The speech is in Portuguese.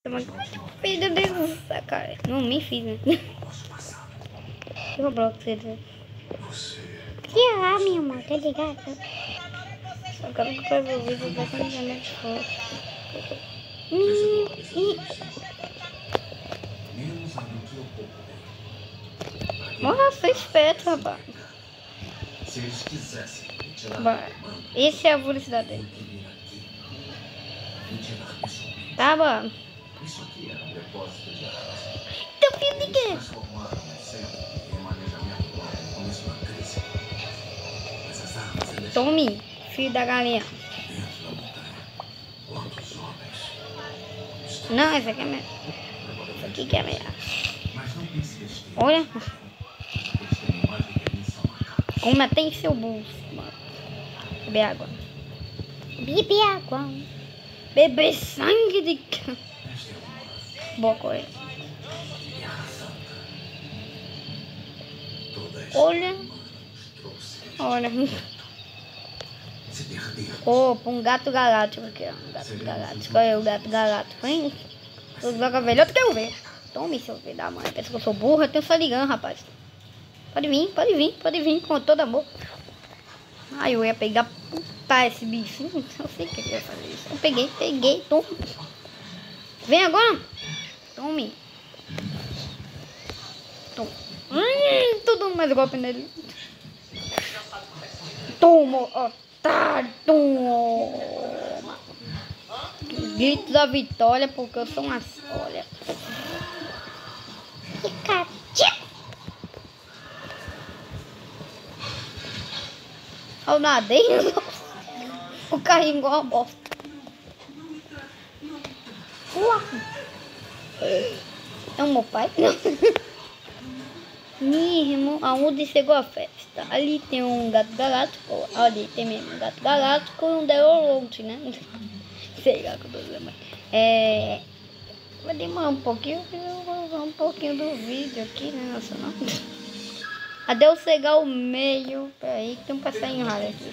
Filho Deus, cara. Não me fiz, né? Que Roblox ele. Que é, minha amor, tá ligado? Só quero que vai ver o vídeo da caminhada de fogo. Morra, sou esperto, rapaz. Se eles quisessem tirar esse é a velocidade dele. Tá bom. Isso aqui era um depósito de armas. Teu filho de quê? Transformaram o centro em manejamento no começo da crise. Essas armas Tome, filho da galinha. dentro da montanha. Quantos homens? Não, esse aqui é melhor. Esse aqui que é melhor. Mas não pense besteira. Olha. Eles têm mais do que a missão macabra. Como tem seu bolso, mano. Beber água. Beber água. Beber sangue de cão. Esta é uma Boa coisa. guerra santa. Toda a Olha. história trouxe Olha. se perder. Opa, um gato galáctico aqui, ó. Um gato galáctico. Olha o gato galáctico, hein? Os joga velhote que eu ver. Tome, seu filho da mãe. Pensa que eu sou burro, eu tenho só ligando, rapaz. Pode vir, com todo amor. Ai, eu ia pegar, puta, esse bichinho. Eu sei que eu ia fazer isso. Eu peguei, tome. Vem agora. Tome. Tome. Tô dando mais golpe nele. Toma, otário, toma. Grito da vitória, porque eu sou uma... Olha. Pikachu. Eu nadei. O carrinho igual uma bosta. É o meu pai? Não. Minha irmã, aonde chegou a festa? Ali tem um gato galáctico. Ali tem mesmo um gato galáctico e um Deolonte, né? Sei lá que eu tô dizendo. Vai demorar um pouquinho, eu vou usar um pouquinho do vídeo aqui, né? Nossa, não. Até eu chegar ao meio. Peraí, que tem um passarinho raro aqui.